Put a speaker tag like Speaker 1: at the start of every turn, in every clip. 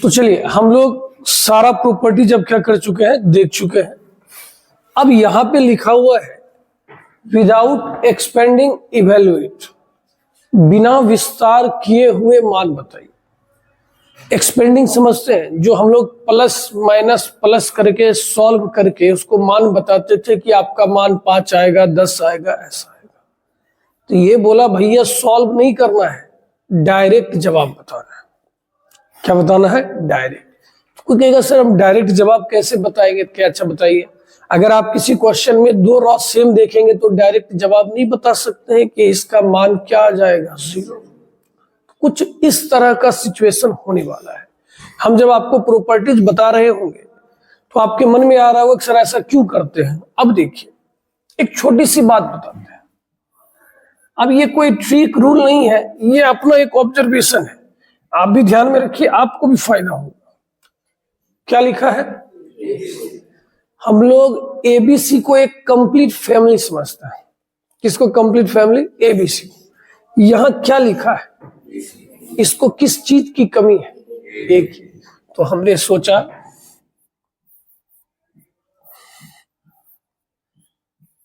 Speaker 1: तो चलिए हम लोग सारा प्रॉपर्टी जब क्या कर चुके हैं, देख चुके हैं। अब यहां पे लिखा हुआ है विदाउट एक्सपेंडिंग इवेल्युएट, बिना विस्तार किए हुए मान बताइए। एक्सपेंडिंग समझते हैं, जो हम लोग प्लस माइनस प्लस करके सॉल्व करके उसको मान बताते थे कि आपका मान 5 आएगा, 10 आएगा, ऐसा आएगा। तो ये बोला भैया सॉल्व नहीं करना है, डायरेक्ट जवाब बताना है। क्या बताना है? डायरेक्ट। कोई कहेगा सर हम डायरेक्ट जवाब कैसे बताएंगे? क्या अच्छा बताइए, अगर आप किसी क्वेश्चन में 2 रॉ सेम देखेंगे तो डायरेक्ट जवाब नहीं बता सकते हैं कि इसका मान क्या आ जाएगा, 0। कुछ इस तरह का सिचुएशन होने वाला है। हम जब आपको प्रॉपर्टीज बता रहे होंगे तो आपके मन में आ रहा होगा कि सर ऐसा क्यों करते हैं। अब देखिए एक छोटी सी बात बताते हैं। अब ये कोई ट्रिक रूल नहीं है, ये अपना एक ऑब्जर्वेशन है, आप भी ध्यान में रखिए, आपको भी फायदा होगा। क्या लिखा है? हम लोग एबीसी को एक कंप्लीट फैमिली समझते हैं। किसको कंप्लीट फैमिली? एबीसी। यहां क्या लिखा है? इसको किस चीज की कमी है? एक। तो हमने सोचा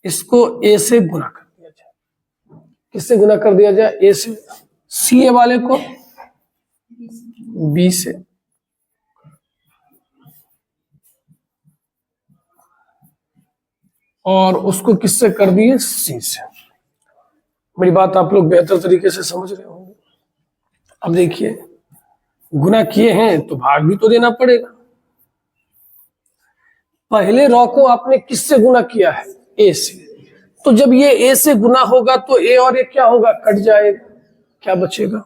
Speaker 1: इसको ए से गुना कर दिया जाए। किससे गुना कर दिया जाए? ए से। सी ए वाले को बी से, और उसको किससे कर दिए? सी से। मेरी बात आप लोग बेहतर तरीके से समझ रहे होंगे। अब देखिए गुना किए हैं तो भाग भी तो देना पड़ेगा। पहले रॉ को आपने किससे गुना किया है? ए से। तो जब ये ए से गुना होगा तो ए और ए क्या होगा? कट जाएगा। क्या बचेगा?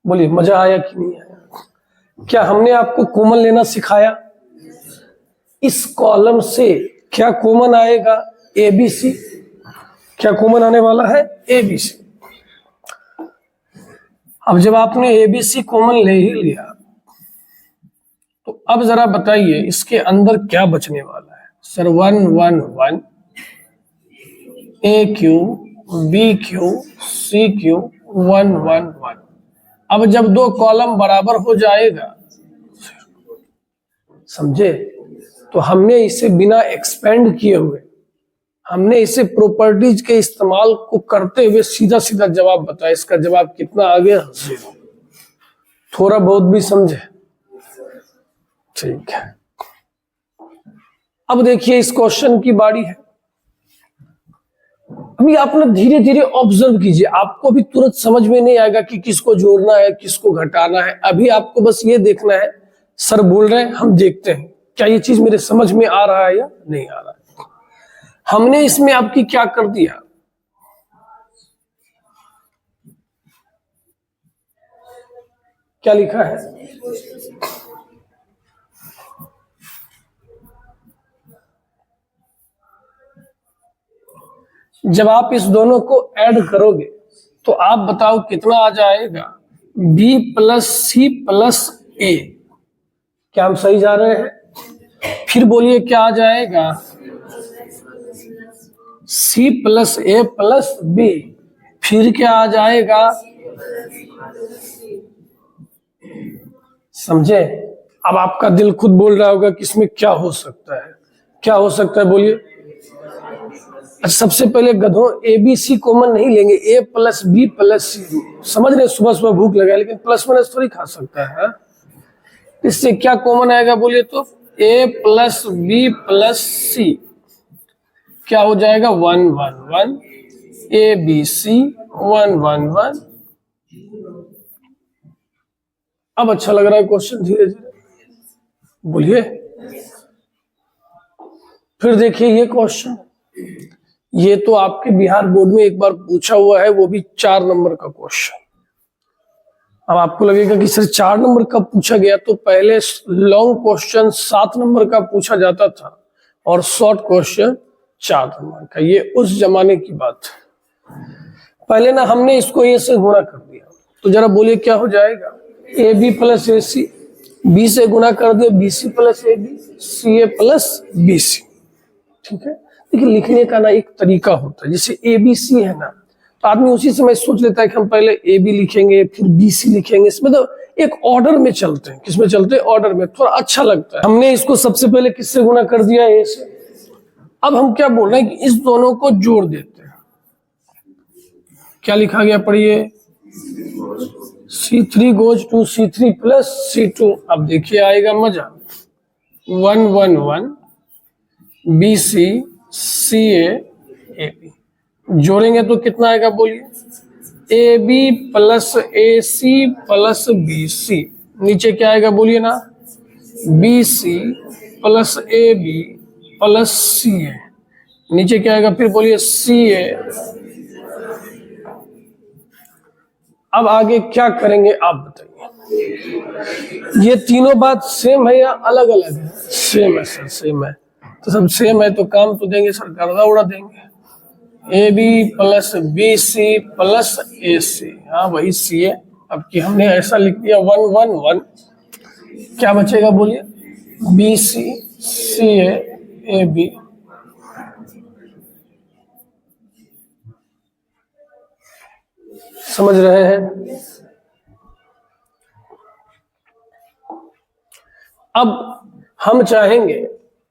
Speaker 1: बोलिए मजा आया कि नहीं आया? क्या हमने आपको कॉमन लेना सिखाया? इस कॉलम से क्या कॉमन आएगा? एबीसी। क्या कॉमन आने वाला है? एबीसी। अब जब आपने एबीसी कॉमन ले ही लिया तो अब जरा बताइए इसके अंदर क्या बचने वाला है? Sir 1 1 1, A Q, B Q, C Q, 1 1 1। अब जब 2 कॉलम बराबर हो जाएगा, समझे, तो हमने इसे बिना एक्सपेंड किए हुए, हमने इसे प्रॉपर्टीज के इस्तेमाल को करते हुए सीधा सीधा जवाब बताया। इसका जवाब कितना आ गया? 0। थोड़ा बहुत भी समझे? ठीक है। अब देखिए इस क्वेश्चन की बारी है। अभी आप ना धीरे धीरे ऑब्जर्व कीजिए, आपको भी तुरंत समझ में नहीं आएगा कि किसको जोड़ना है किसको घटाना है। अभी आपको बस ये देखना है सर बोल रहे हैं, हम देखते हैं क्या ये चीज मेरे समझ में आ रहा है या नहीं आ रहा है। हमने इसमें आपकी क्या कर दिया? क्या लिखा है? जब आप इस दोनों को ऐड करोगे तो आप बताओ कितना आ जाएगा? b प्लस सी प्लस ए। क्या हम सही जा रहे हैं? फिर बोलिए क्या आ जाएगा? c प्लस ए प्लस बी। फिर क्या आ जाएगा? समझे? अब आपका दिल खुद बोल रहा होगा कि इसमें क्या हो सकता है, क्या हो सकता है, बोलिए। सबसे पहले गधों एबीसी कॉमन नहीं लेंगे, ए प्लस बी प्लस सी। समझ रहे? सुबह सुबह भूख लगा लेकिन प्लस माइनस थोड़ी खा सकता है। इससे क्या कॉमन आएगा बोलिए तो? ए प्लस बी प्लस सी। क्या हो जाएगा? 1 1 1, ए बी सी 1 1 1। अब अच्छा लग रहा है क्वेश्चन, धीरे धीरे बोलिए। फिर देखिए ये क्वेश्चन, ये तो आपके बिहार बोर्ड में एक बार पूछा हुआ है, वो भी 4 नंबर का क्वेश्चन। अब आपको लगेगा कि सर 4 नंबर का पूछा गया, तो पहले लॉन्ग क्वेश्चन 7 नंबर का पूछा जाता था और शॉर्ट क्वेश्चन 4 नंबर का। ये उस जमाने की बात है। पहले ना हमने इसको ए से गुणा कर दिया, तो जरा बोलिए क्या हो जाएगा, A B plus A C, B से गुना कर दे B C plus A B, C A plus B C. ठीक है, देखिए लिखने का ना एक तरीका होता है, जैसे ए बी सी है ना, तो आदमी उसी समय सोच लेता है कि हम पहले ए बी लिखेंगे फिर बी सी लिखेंगे, इसमें तो एक ऑर्डर में चलते हैं। किसमें चलते हैं? ऑर्डर में, थोड़ा अच्छा लगता है। हमने इसको सबसे पहले किससे गुना कर दिया? ए से। अब हम क्या बोल रहे हैं कि इस दोनों को जोड़ देते हैं। क्या लिखा गया पढ़िए, C3 goes to C3 plus C2। अब देखिए आएगा मजा, 1 1 1 BC CA AB जोड़ेंगे तो कितना आएगा बोलिए, AB plus AC plus BC, नीचे क्या आएगा बोलिए ना, BC plus AB plus CA, नीचे क्या आएगा फिर बोलिए, CA। अब आगे क्या करेंगे आप बताइए, ये तीनों बात सेम है या अलग अलग है? सेम है सर, सेम है। तो सब सेम है तो काम तो देंगे सर, गर्दा उड़ा देंगे। A B plus B C plus A C, हाँ वही सी है। अब कि हमने ऐसा लिख दिया 1 1 1, क्या बचेगा बोलिए, B C C A B. समझ रहे हैं? अब हम चाहेंगे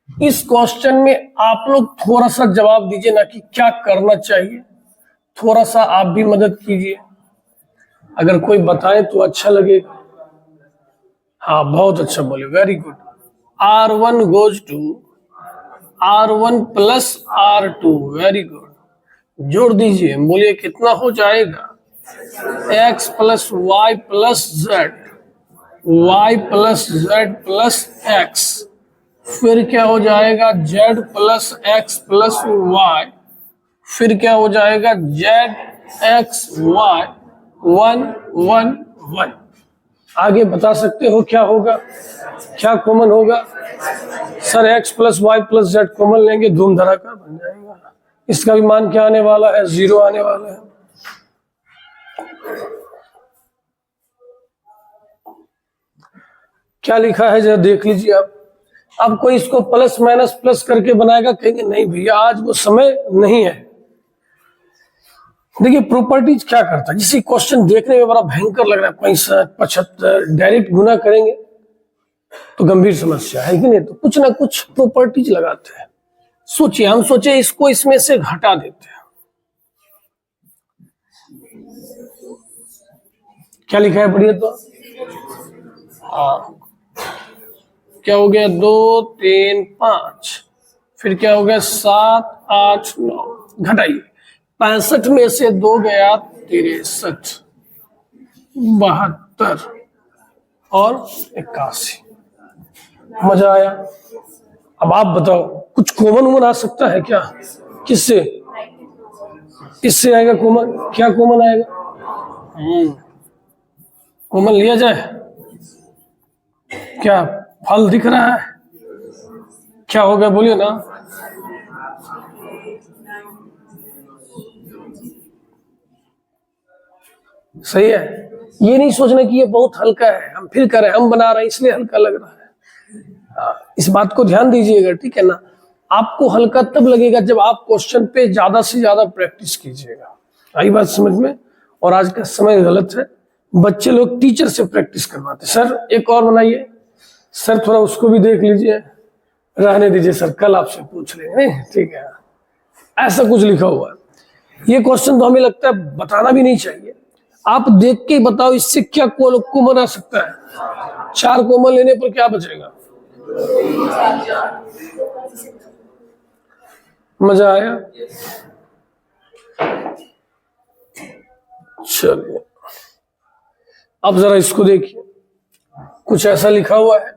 Speaker 1: इस क्वेश्चन में आप लोग थोड़ा सा जवाब दीजिए ना कि क्या करना चाहिए, थोड़ा सा आप भी मदद कीजिए। अगर कोई बताए तो अच्छा लगेगा। हाँ बहुत अच्छा बोले, very good. R1 goes to R1 plus R2, very good. जोड़ दीजिए, बोलिए कितना हो जाएगा, x plus Y plus Z, Y plus Z plus X, फिर क्या हो जाएगा z plus X plus Y, फिर क्या हो जाएगा z एक्स वाई 1 1 1। आगे बता सकते हो क्या होगा, क्या कॉमन होगा? Sir x plus Y plus Z common लेंगे, धूम धड़ाका बन जाएगा। इसका भी मान क्या आने वाला है, 0 आने वाला है। क्या लिखा है जरा देख लीजिए आप। अब कोई इसको प्लस माइनस प्लस करके बनाएगा, कहेंगे नहीं भैया आज वो समय नहीं है। देखिए प्रॉपर्टीज क्या करता है, जिसे क्वेश्चन देखने में बड़ा भयंकर लग रहा है, 65 75 डायरेक्ट गुना करेंगे तो गंभीर समस्या है कि नहीं, तो कुछ ना कुछ प्रॉपर्टीज लगाते हैं। सोचिए, हम सोचे इसको इसमें से घटा देते हैं। क्या लिखा है पढ़िए तो, हाँ क्या हो गया, 2 3 5, फिर क्या हो गया 7 8 9, घटाइए 65 में से 2 गया 63, 72 और 81। मजा आया? अब आप बताओ कुछ कॉमन उमन आ सकता है क्या? किससे? इससे आएगा कॉमन। क्या कॉमन आएगा? कॉमन लिया जाए क्या? फल दिख रहा है, क्या हो गया बोलिए ना। सही है, ये नहीं सोचना कि ये बहुत हल्का है, हम फिर करें, हम बना रहे हैं इसलिए हल्का लग रहा है। इस बात को ध्यान दीजिएगा, ठीक है ना। आपको हल्का तब लगेगा जब आप क्वेश्चन पे ज्यादा से ज्यादा प्रैक्टिस कीजिएगा। आई बात समझ में? और आज का समय गलत है, बच्चे लोग टीचर से प्रैक्टिस करवाते। सर एक और बनाइए, सर थोड़ा उसको भी देख लीजिए, रहने दीजिए सर, कल आपसे पूछ लेंगे, ठीक है। ऐसा कुछ लिखा हुआ है, ये क्वेश्चन तो हमें लगता है बताना भी नहीं चाहिए। आप देख के बताओ इससे क्या कॉमन आ सकता है। 4 कॉमन लेने पर क्या बचेगा? मजा आया? चलिए अब जरा इसको देखिए, कुछ ऐसा लिखा हुआ है।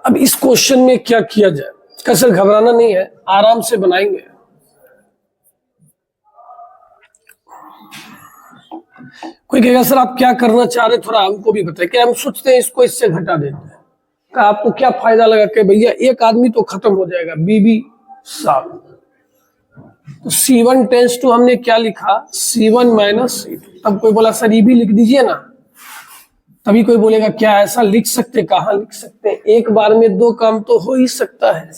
Speaker 1: अब इस क्वेश्चन में क्या किया जाए? कैसे, घबराना नहीं है, आराम से बनाएंगे। कोई कहेगा सर आप क्या करना चाह रहे, थोड़ा हमको भी बताइए। क्या हम सोचते हैं इसको इससे घटा देते हैं, का आपको क्या फायदा लगा कि भैया एक आदमी तो खत्म हो जाएगा, बीबी साहब तो C1 टेंस टू हमने क्या लिखा, C1 माइनस C2। तब कोई बोला सर ये भी लिख दीजिए ना, तभी कोई बोलेगा क्या ऐसा लिख सकते, कहाँ लिख सकते हैं, एक बार में दो काम तो हो ही सकता है,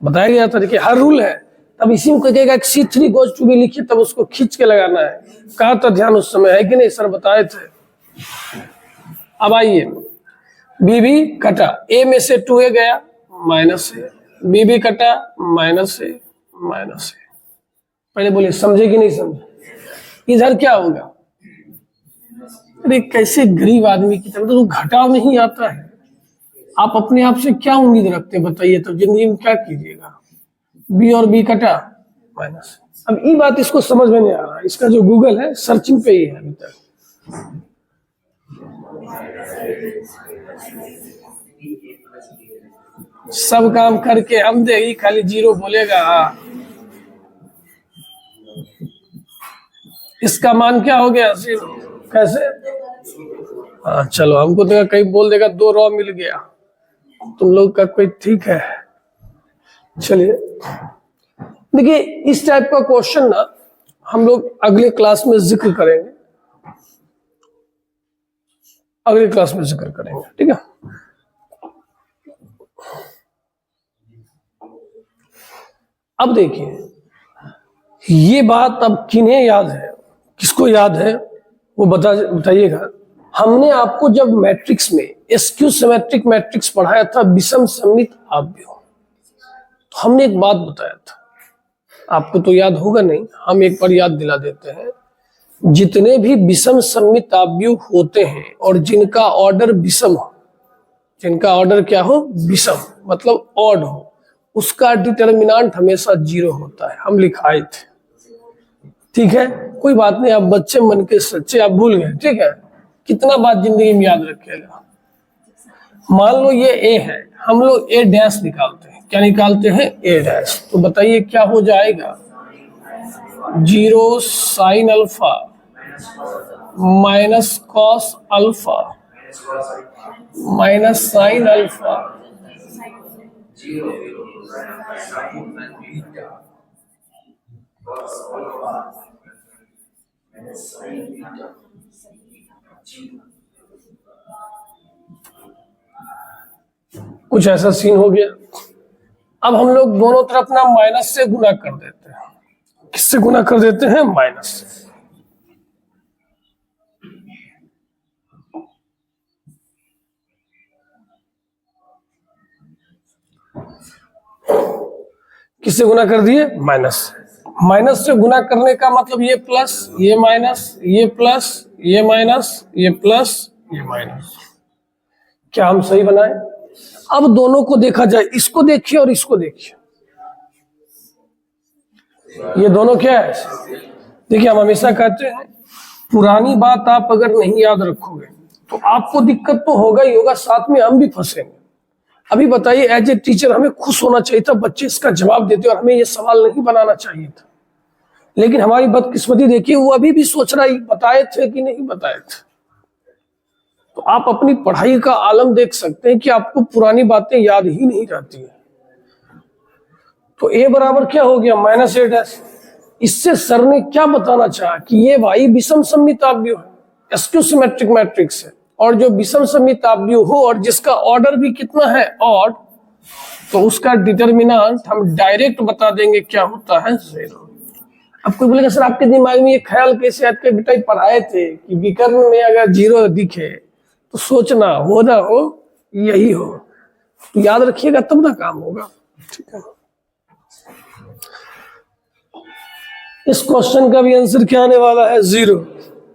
Speaker 1: बताया गया था देखिए हर रूल है। तब इसी में कोई कहेगा C3 गोज टू भी लिखिए, तब उसको खींच के लगाना है, कहा था ध्यान उस समय, है कि नहीं सर बताए थे। अब आइए बी भी कटा, ए में से 2a गया माइनस ए, बी भी कटा माइनस ए माइनस ए। पहले बोले समझे कि नहीं समझे, इधर क्या होगा, अरे कैसे गरीब आदमी की तरह, तो घटाव नहीं आता है, आप अपने आप से क्या उम्मीद रखते हैं बताइए, तो जिंदगी में क्या कीजिएगा। बी और बी कटा माइनस। अब ये बात इसको समझ में नहीं आ रहा, इसका जो गूगल है सर्चिंग पे ही है अभी तक। सब काम करके हम देगी खाली जीरो बोलेगा। इसका मान क्या हो गया, जीरो। कैसे, हाँ चलो, हमको तो कहीं बोल देगा 2 रॉ मिल गया, तुम लोग का कोई ठीक है। चलिए देखिए इस टाइप का क्वेश्चन ना हम लोग अगले क्लास में जिक्र करेंगे, अगले क्लास में जिक्र करेंगे, ठीक है। अब देखिए ये बात अब किन्हें याद है, किसको याद है वो बताइएगा। हमने आपको जब मैट्रिक्स में स्क्यू सिमेट्रिक मैट्रिक्स पढ़ाया था, विषम सममित आव्यूह, तो हमने एक बात बताया था, आपको तो याद होगा नहीं, हम एक बार याद दिला देते हैं। जितने भी विषम सममित आव्यूह होते हैं और जिनका ऑर्डर विषम हो, जिनका ऑर्डर क्या हो, विषम मतलब ऑड हो, उसका डिटर्मिनेंट हमेशा 0 होता है, हम लिखाए थे, ठीक है। कोई बात नहीं, आप बच्चे मन के सच्चे, आप भूल गए, ठीक है। कितना बात जिंदगी में याद रखेगा। मान लो ये ए है, हम लोग ए डैश निकालते हैं, क्या निकालते हैं, ए डैश। तो बताइए क्या हो जाएगा, 0 sine alpha minus cos alpha minus sine alpha कुछ ऐसा सीन हो गया। अब हम लोग दोनों तरफ ना माइनस से गुना कर देते हैं, किससे गुना कर देते हैं, माइनस से। किससे गुना कर दिए, माइनस से। माइनस से गुना करने का मतलब ये प्लस, ये माइनस, ये प्लस, ये माइनस, ये प्लस, ये माइनस। क्या हम सही बनाए। अब दोनों को देखा जाए, इसको देखिए और इसको देखिए, ये दोनों क्या है। देखिए हम हमेशा कहते हैं पुरानी बात आप अगर नहीं याद रखोगे तो आपको दिक्कत तो होगा ही होगा, साथ में हम भी फंसेंगे। अभी बताइए एज ए टीचर हमें खुश होना चाहिए था, बच्चे इसका जवाब देते और हमें ये सवाल नहीं बनाना चाहिए था, लेकिन हमारी बदकिस्मती देखिए वो अभी भी सोच रहा है बताए थे कि नहीं बताए थे। तो आप अपनी पढ़ाई का आलम देख सकते हैं कि आपको पुरानी बातें याद ही नहीं रहती है। तो ए बराबर क्या हो गया, माइनस ए डैश। इससे सर ने क्या बताना चाहा कि ये भाई विषम सममित आव्यूह है, स्क्यू सिमेट्रिक मैट्रिक्स है, और जो विषम सममित आव्यूह हो और जिसका ऑर्डर भी कितना है, ऑड, तो उसका डिटर्मिनेंट हम डायरेक्ट बता देंगे क्या होता है, 0। अब कोई बोलेगा सर आपके दिमाग में ये ख्याल कैसे आपके बेटा पढ़ाए थे कि विकर्ण में अगर 0 दिखे तो सोचना हो ना हो यही हो, तो याद रखिएगा तब ना काम होगा, ठीक है। इस क्वेश्चन का भी आंसर क्या आने वाला है, 0।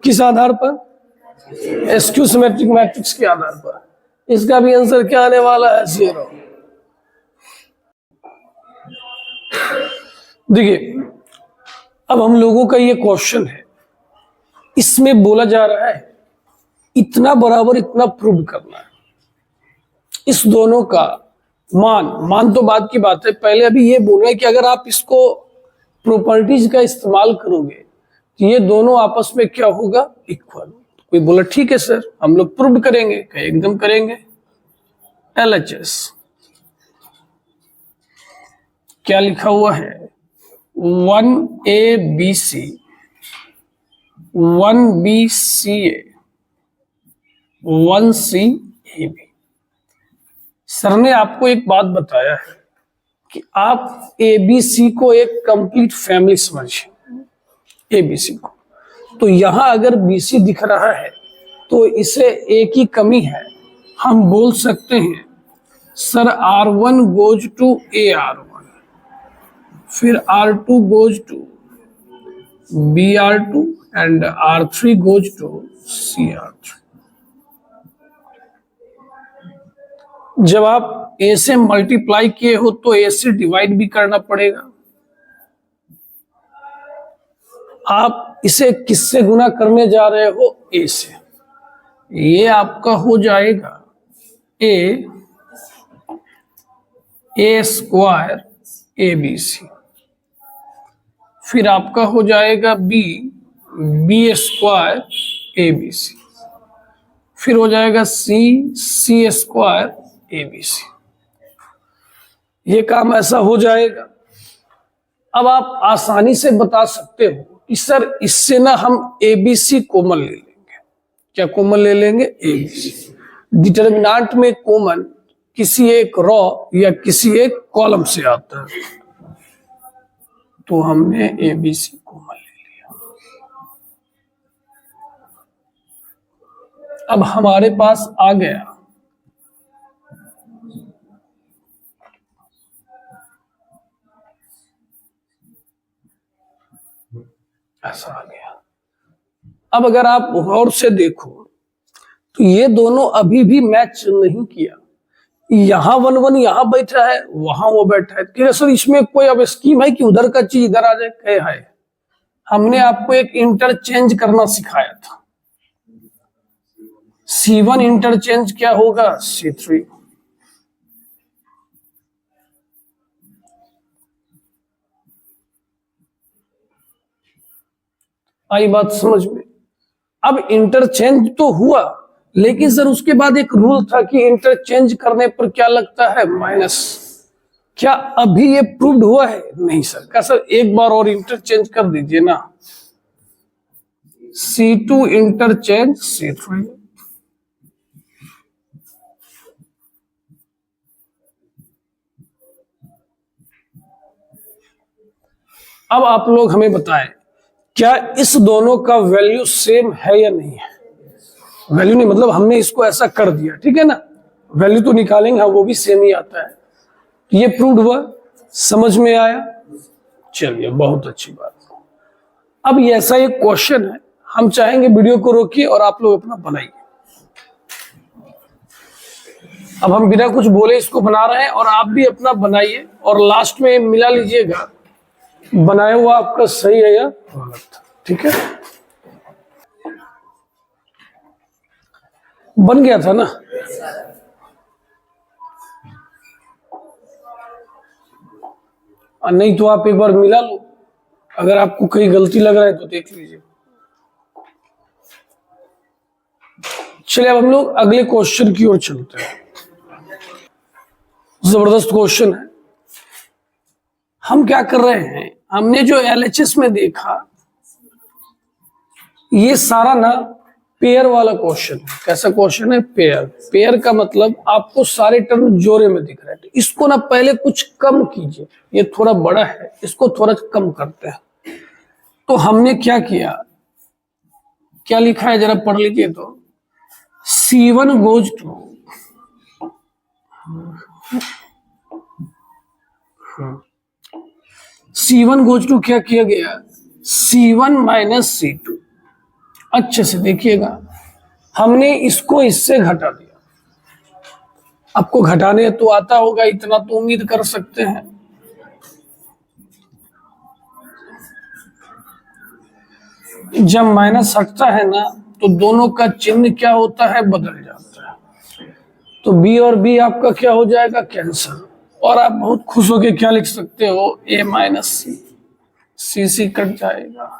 Speaker 1: किस आधार पर, स्क्यू सिमेट्रिक मैट्रिक्स के आधार पर। इसका भी आंसर क्या आने वाला है, 0। देखिए अब हम लोगों का ये क्वेश्चन है, इसमें बोला जा रहा है इतना बराबर इतना प्रूव करना है। इस दोनों का मान तो बाद की बात है, पहले अभी ये बोल रहे हैं कि अगर आप इसको प्रॉपर्टीज का इस्तेमाल करोगे तो ये दोनों आपस में क्या होगा, इक्वल। कोई बोला ठीक है सर हम लोग प्रूव करेंगे, क्या एकदम करेंगे। LHS क्या लिखा हुआ है, 1ABC 1BCA 1CAB। सर ने आपको एक बात बताया है कि आप ABC को एक कंप्लीट फैमिली समझिए, ABC को। तो यहां अगर BC दिख रहा है तो इसे एक ही कमी है, हम बोल सकते हैं sir R1 goes to AR1, फिर R2 goes to BR2 and R3 goes to CR3। जब आप A से मल्टीप्लाई किए हो तो A से डिवाइड भी करना पड़ेगा। आप इसे किससे गुना करने जा रहे हो? A से। ये आपका हो जाएगा A स्क्वायर ABC, फिर आपका हो जाएगा B स्क्वायर ABC, फिर हो जाएगा C स्क्वायर ABC। ये काम ऐसा हो जाएगा। अब आप आसानी से बता सकते हो कि सर इससे ना हम ABC कॉमन ले लेंगे। क्या कॉमन ले लेंगे? ABC। डिटर्मिनेंट में कॉमन किसी एक रॉ या किसी एक कॉलम से आता है, तो हमने ABC कॉमन ले लिया। अब हमारे पास आ गया ऐसा आ गया। अब अगर आप गौर से देखो तो ये दोनों अभी भी मैच नहीं किया। यहां 1 1 यहां बैठा है, वहां वो बैठा है। कि सर इसमें कोई अब स्कीम है कि उधर का चीज इधर आ जाए? कहे है। हमने आपको एक इंटरचेंज करना सिखाया था। C1 इंटरचेंज क्या होगा? C3। आई बात समझ में? अब इंटरचेंज तो हुआ, लेकिन सर उसके बाद एक रूल था कि इंटरचेंज करने पर क्या लगता है? माइनस। क्या अभी ये प्रूव्ड हुआ है? नहीं सर। क्या सर एक बार और इंटरचेंज कर दीजिए ना। C2 interchange C3। अब आप लोग हमें बताएं, क्या इस दोनों का वैल्यू सेम है या नहीं है? वैल्यू नहीं मतलब हमने इसको ऐसा कर दिया, ठीक है ना। वैल्यू तो निकालेंगे, हाँ वो भी सेम ही आता है। ये प्रूव्ड हुआ, समझ में आया? चलिए बहुत अच्छी बात। अब ये ऐसा एक क्वेश्चन है, हम चाहेंगे वीडियो को रोकिए और आप लोग अपना बनाइए। अब हम बिना कुछ बोले इसको बना रहे हैं और आप भी अपना बनाइए और लास्ट में मिला लीजिएगा बनाया हुआ आपका सही है या गलत। ठीक है, बन गया था ना? नहीं तो आप एक बार मिला लो, अगर आपको कहीं गलती लग रहा है तो देख लीजिए। चलिए अब हम लोग अगले क्वेश्चन की ओर चलते हैं। जबरदस्त क्वेश्चन है। हम क्या कर रहे हैं, हमने जो LHS में देखा ये सारा ना पेयर वाला क्वेश्चन है। कैसा क्वेश्चन है? पेयर। पेयर का मतलब आपको सारे टर्म जोड़े में दिख रहे हैं, तो इसको ना पहले कुछ कम कीजिए। ये थोड़ा बड़ा है, इसको थोड़ा कम करते हैं। तो हमने क्या किया, क्या लिखा है जरा पढ़ लीजिए। तो C1 goes to C1 goes to क्या किया गया? C1 minus C2। अच्छे से देखिएगा, हमने इसको इससे घटा दिया। आपको घटाने तो आता होगा, इतना तो उम्मीद कर सकते हैं। जब माइनस हटता है ना तो दोनों का चिन्ह क्या होता है? बदल जाता है। तो B और B आपका क्या हो जाएगा? कैंसर। और आप बहुत खुश होकर क्या लिख सकते हो? A minus C। C cut जाएगा।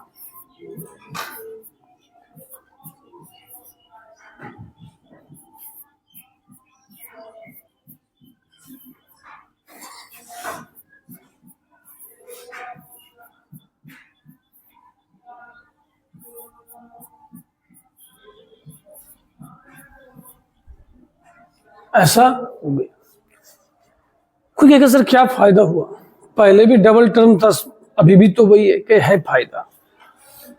Speaker 1: ऐसा हो गया। कोई कहेगा सर क्या फायदा हुआ, पहले भी डबल टर्म था, अभी भी तो वही है कि है फायदा।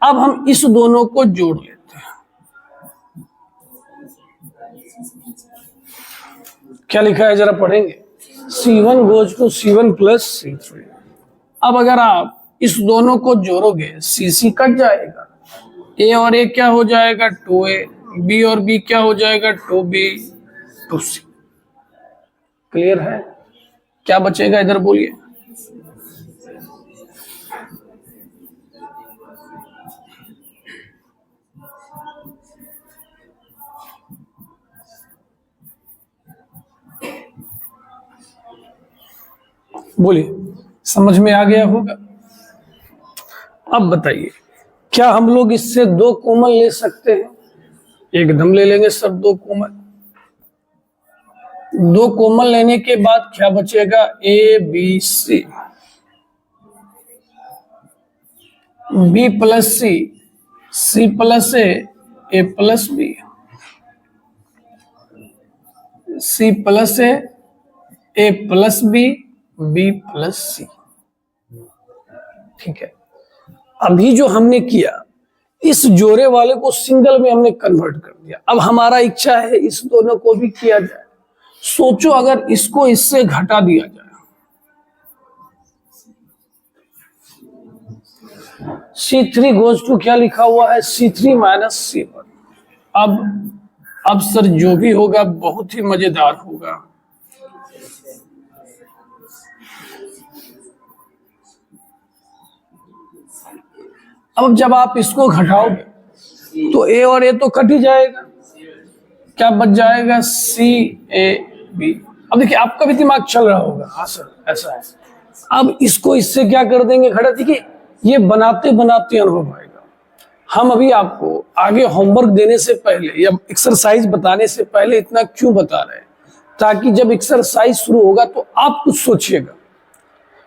Speaker 1: अब हम इस दोनों को जोड़ लेते हैं। क्या लिखा है जरा पढ़ेंगे। C1 goes to C1 plus C3। अब अगर आप इस दोनों को जोड़ोगे CC कट जाएगा, A और A क्या हो जाएगा 2A, B और B क्या हो जाएगा 2B 2C। क्लियर है? क्या बचेगा इधर बोलिए। बोलिए, समझ में आ गया होगा। अब बताइए, क्या हम लोग इससे 2 कॉमन ले सकते हैं? एकदम ले लेंगे सर 2 कॉमन। 2 कॉमन लेने के बाद क्या बचेगा, A B C, B plus C, C plus A plus B, C plus A plus B plus C। ठीक है, अभी जो हमने किया इस जोड़े वाले को सिंगल में हमने कन्वर्ट कर दिया। अब हमारा इच्छा है इस दोनों को भी किया जाए। सोचो अगर इसको इससे घटा दिया जाए, C3 गोज टू क्या लिखा हुआ है C3 माइनस C1। अब सर जो भी होगा बहुत ही मजेदार होगा। अब जब आप इसको घटाओगे तो A और A तो कट ही जाएगा, क्या बच जाएगा CAB। अब देखिए आपका भी दिमाग चल रहा होगा, हाँ सर ऐसा है। अब इसको इससे क्या कर देंगे घटा। देखिए ये बनाते बनाते अनुभव आएगा। हम अभी आपको आगे होमवर्क देने से पहले या एक्सरसाइज बताने से पहले इतना क्यों बता रहे हैं, ताकि जब एक्सरसाइज शुरू होगा तो आप कुछ सोचिएगा।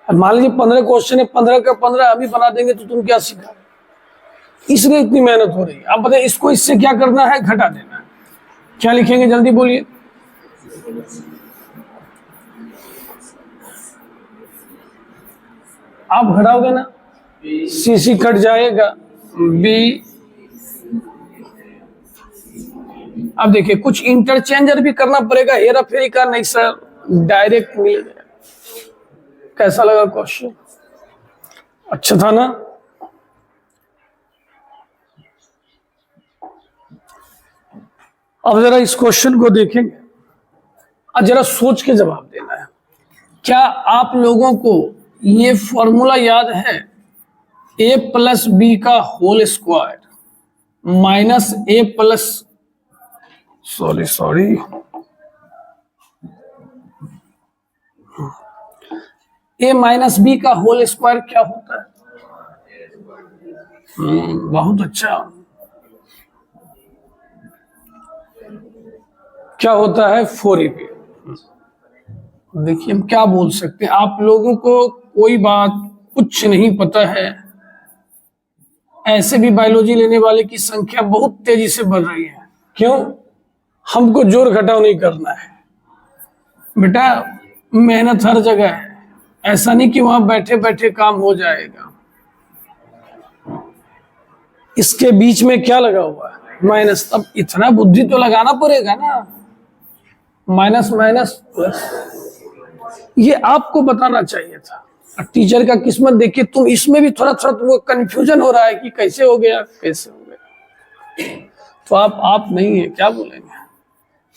Speaker 1: मान लीजिए 15 क्वेश्चन है, 15 का 15 अभी बना देंगे तो तुम क्या सीखा, इसलिए इतनी मेहनत हो रही है। आप बताइए इसको इससे क्या करना है, घटा देना है। क्या लिखेंगे जल्दी बोलिए। आप घटाओगे ना, CC कट जाएगा, B। अब देखिए कुछ इंटरचेंजर भी करना पड़ेगा, हेरा फेरी का नहीं सर, डायरेक्ट मिल गया। कैसा लगा क्वेश्चन, अच्छा था ना। अब जरा इस क्वेश्चन को देखेंगे और जरा सोच के जवाब देना है। क्या आप लोगों को ये फॉर्मूला याद है, A प्लस बी का whole square minus A plus sorry A minus B का होल स्क्वायर क्या होता है? बहुत अच्छा, क्या होता है 4AB। देखिए हम क्या बोल सकते हैं, आप लोगों को कोई बात कुछ नहीं पता है। ऐसे भी बायोलॉजी लेने वाले की संख्या बहुत तेजी से बढ़ रही है। क्यों? हमको जोड़ घटाव नहीं करना है बेटा, मेहनत हर जगह है। ऐसा नहीं कि वहां बैठे बैठे काम हो जाएगा। इसके बीच में क्या लगा हुआ है, माइनस। अब इतना बुद्धि तो लगाना पड़ेगा ना, माइनस माइनस प्लस। ये आपको बताना चाहिए था। टीचर का किस्मत देखिए, तुम इसमें भी थोड़ा थोड़ा तुमको कंफ्यूजन हो रहा है कि कैसे हो गया कैसे हो गया। तो आप नहीं है, क्या बोलेंगे।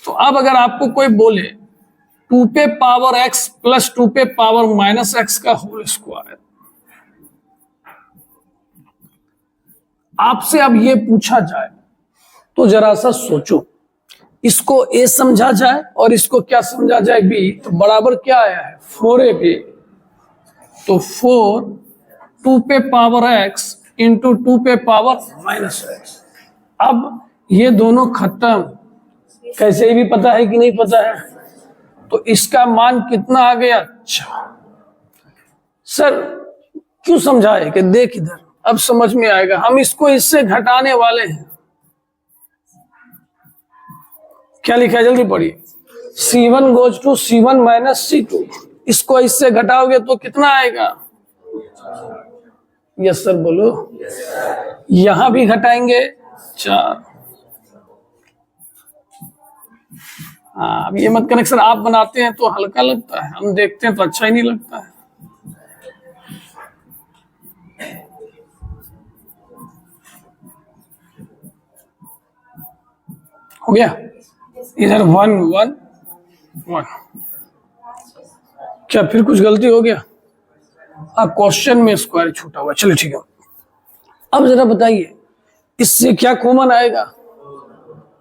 Speaker 1: तो अब अगर आपको कोई बोले 2 पे पावर x प्लस 2 पे पावर माइनस x का होल स्क्वायर, आपसे अब ये पूछा जाए तो जरा सा सोचो, इसको a समझा जाए और इसको क्या समझा जाए b, तो बराबर क्या आया है 4ab। तो 4 2 पे पावर x इंटू 2 पे पावर माइनस x। अब ये दोनों खत्म, कैसे भी पता है कि नहीं पता है। तो इसका मान कितना आ गया। अच्छा सर क्यों समझाए कि देख इधर, अब समझ में आएगा। हम इसको इससे घटाने वाले हैं। क्या लिखा है जल्दी पढ़िए। C1 goes to C1 minus C2। इसको इससे घटाओगे तो कितना आएगा? यस सर बोलो। यहां भी घटाएंगे 4। हाँ, अब ये मत कनेक्शन आप बनाते हैं तो हल्का लगता है, हम देखते हैं तो अच्छा ही नहीं लगता है। हो गया? इधर 1 1 1। क्या फिर कुछ गलती हो गया? क्वेश्चन में स्क्वायर छूटा हुआ। चलिए ठीक है। अब जरा बताइए इससे क्या कॉमन आएगा?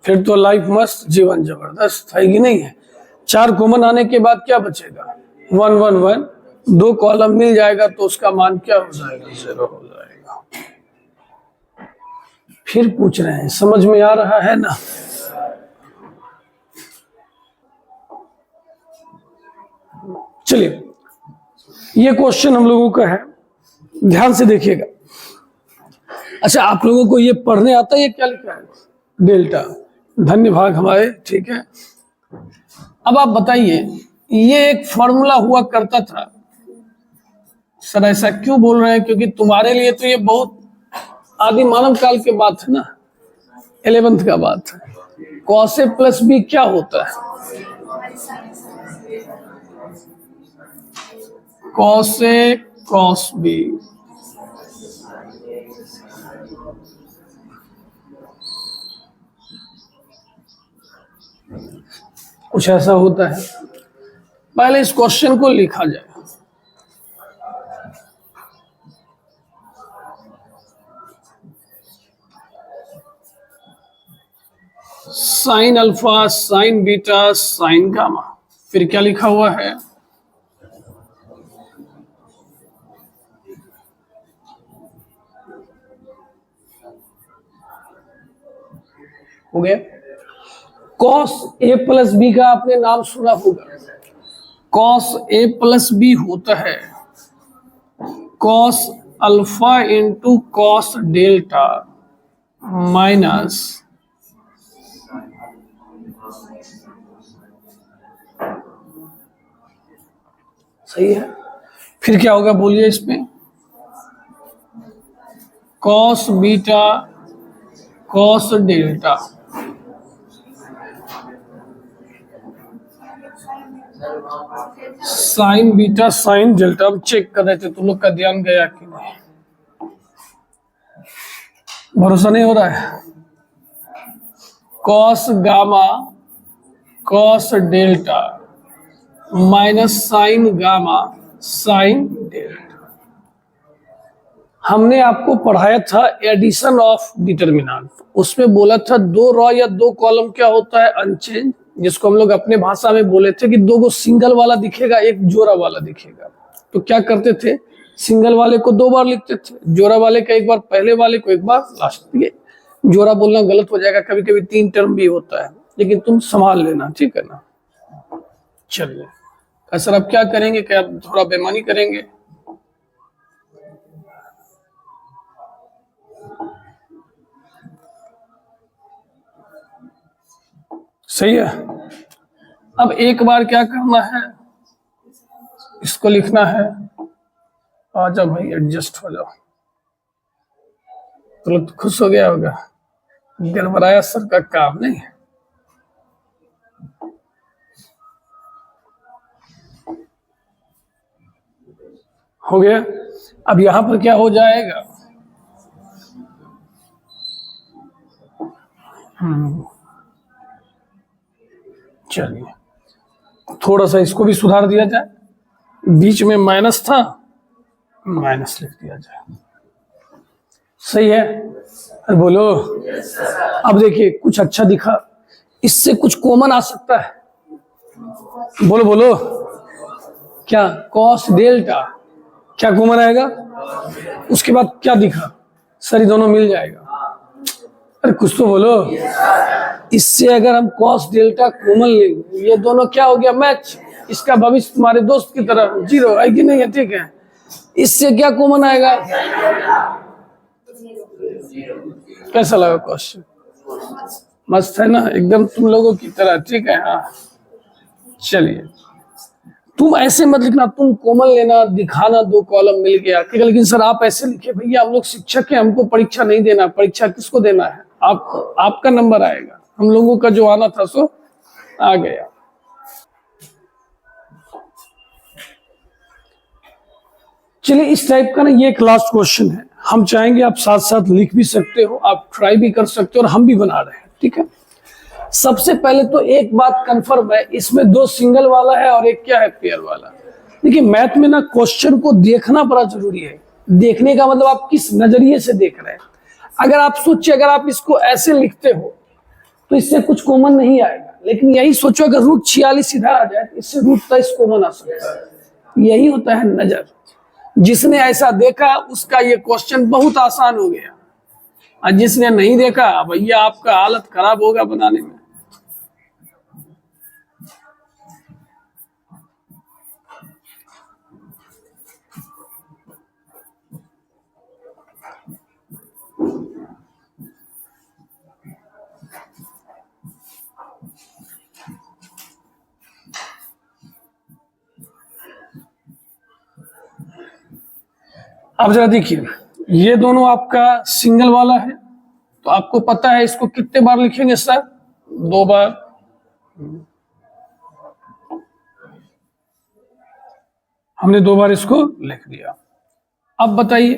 Speaker 1: फिर तो लाइफ मस्त, जीवन जबरदस्त है कि नहीं है? 4 कॉमन आने के बाद क्या बचेगा? 1 1 1। 2 कॉलम मिल जाएगा तो उसका मान क्या हो जाएगा? 0 हो जाएगा। फिर पूछ रहे हैं, समझ में आ रहा है ना? चलिए, ये क्वेश्चन हम लोगों का है, ध्यान से देखिएगा। अच्छा, आप लोगों को ये पढ़ने आता है? ये क्या लिखा है? डेल्टा। धन्य भाग हमारे, ठीक है। अब आप बताइए, ये एक फॉर्मूला हुआ करता था। सर ऐसा क्यों बोल रहे हैं? क्योंकि तुम्हारे लिए तो ये बहुत आदि मानव काल के बात है ना, 11th का बात है। cos A प्लस बी क्या होता है? cos A cos B। कुछ ऐसा होता है। पहले इस क्वेश्चन को लिखा जाए। Sine alpha, sign beta, sign gamma. फिर क्या लिखा हुआ है? हो गया। cos A प्लस बी का आपने नाम सुना होगा। cos A प्लस बी होता है cos alpha into cos delta minus सही है। फिर क्या होगा बोलिए इसमें? cos beta cos delta sign beta sine delta. हम चेक कर रहे थे तुम लोग का ध्यान गया कि नहीं, भरोसा नहीं हो रहा है। cos gamma cos delta minus sign gamma sine delta. हमने आपको पढ़ाया था एडिशन ऑफ डिटरमिनेंट। उसमें बोला था 2 रॉ या 2 कॉलम क्या होता है? अनचेंज, जिसको हम लोग अपने भाषा में बोले थे कि 2 को सिंगल वाला दिखेगा, एक जोड़ा वाला दिखेगा। तो क्या करते थे? सिंगल वाले को 2 बार लिखते थे, जोड़ा वाले का एक बार, पहले वाले को एक बार लास्ट। ये जोड़ा बोलना गलत हो जाएगा, कभी कभी 3 टर्म भी होता है, लेकिन तुम संभाल लेना, ठीक है ना? चलिए सर, अब क्या करेंगे? क्या थोड़ा बेईमानी करेंगे? सही है। अब एक बार क्या करना है, इसको लिखना है। आ जाओ भाई, एडजस्ट हो जाओ। तो खुश हो गया होगा, गड़बड़ाया सर का काम नहीं है। हो गया। अब यहां पर क्या हो जाएगा? चलिए थोड़ा सा इसको भी सुधार दिया जाए। बीच में माइनस था, माइनस लिख दिया जाए। सही है? अरे बोलो। अब देखिए कुछ अच्छा दिखा, इससे कुछ कॉमन आ सकता है। बोलो बोलो। क्या? कॉस डेल्टा क्या कॉमन आएगा? उसके बाद क्या दिखा? सर ये दोनों मिल जाएगा। अरे कुछ तो बोलो। इससे अगर हम कॉस डेल्टा कॉमन लेंगे, ये दोनों क्या हो गया? मैच। इसका भविष्य तुम्हारे दोस्त की तरह 0 है कि नहीं है? ठीक है। इससे क्या कॉमन आएगा? कैसा लगा क्वेश्चन? मस्त है ना, एकदम तुम लोगों की तरह, ठीक है। हाँ चलिए, तुम ऐसे मत लिखना, तुम कॉमन लेना, दिखाना 2 कॉलम मिल गया, ठीक है। लेकिन सर आप ऐसे लिखे, भैया हम लोग शिक्षक हैं, हमको परीक्षा नहीं देना। परीक्षा किसको देना है? आपका नंबर आएगा, हम लोगों का जो आना था सो आ गया। चलिए, इस टाइप का ना ये एक लास्ट क्वेश्चन है। हम चाहेंगे आप साथ साथ लिख भी सकते हो, आप ट्राई भी कर सकते हो, और हम भी बना रहे हैं, ठीक है। सबसे पहले तो एक बात कंफर्म है, इसमें 2 सिंगल वाला है और एक क्या है, पेयर वाला। देखिए, मैथ में ना क्वेश्चन को देखना बड़ा जरूरी है। देखने का मतलब आप किस नजरिए से देख रहे हैं। अगर आप सोचिए, अगर आप इसको ऐसे लिखते हो तो इससे कुछ कॉमन नहीं आएगा। लेकिन यही सोचो, अगर √46 इधर आ जाए तो इससे √23 कॉमन आ सकता है। यही होता है नजर। जिसने ऐसा देखा उसका ये क्वेश्चन बहुत आसान हो गया, और जिसने नहीं देखा, भैया आपका हालत खराब होगा बनाने में। अब जरा देखिए, ये दोनों आपका सिंगल वाला है, तो आपको पता है इसको कितने बार लिखेंगे सर? 2 बार। हमने 2 बार इसको लिख दिया। अब बताइए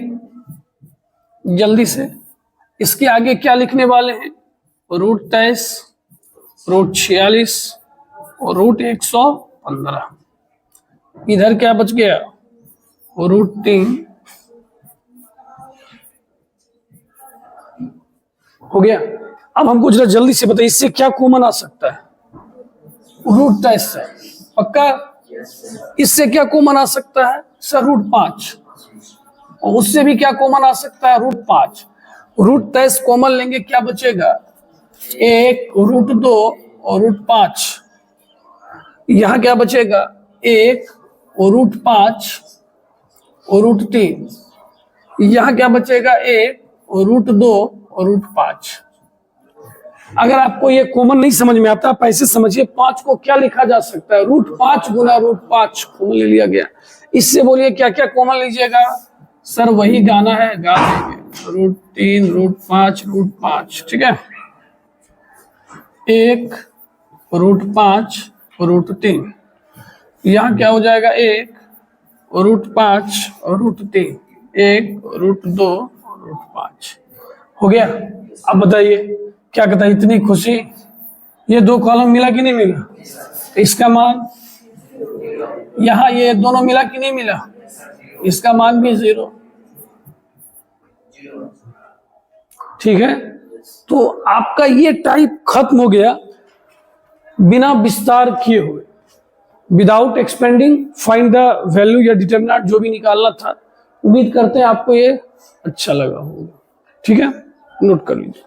Speaker 1: जल्दी से, इसके आगे क्या लिखने वाले हैं? √23, √46 और √115। इधर क्या बच गया? √3 हो गया। अब हमको जरा जल्दी से बताइए, इससे क्या कॉमन आ सकता है? √23 से पक्का। इससे क्या कॉमन आ सकता है सर? √5। और उससे भी क्या कॉमन आ सकता है? √5। √23 कॉमन लेंगे, क्या बचेगा? 1, √2 और √5। यहां क्या बचेगा? 1 और √5 और √3। यहां क्या बचेगा? 1 और √2 और √5। अगर आपको ये कॉमन नहीं समझ में आता, आप ऐसे समझिए, 5 को क्या लिखा जा सकता है? √5 गुना √5 कॉमन ले लिया गया। इससे बोलिए क्या क्या कॉमन लीजिएगा? सर वही गाना है, गा देंगे। √3, √5, √5, ठीक है। 1, √5 और √3। यहाँ क्या हो जाएगा? 1 और √5 और √3, 1 √2 और √5 हो गया। अब बताइए क्या कहता है? इतनी खुशी, ये 2 कॉलम मिला कि नहीं मिला? इसका मान, यहां ये दोनों मिला कि नहीं मिला? इसका मान भी 0, ठीक है। तो आपका ये टाइप खत्म हो गया बिना विस्तार किए हुए, without expanding find the value या डिटरमिनेंट जो भी निकालना था। उम्मीद करते हैं आपको ये अच्छा लगा होगा, ठीक है। नोट कर लीजिए।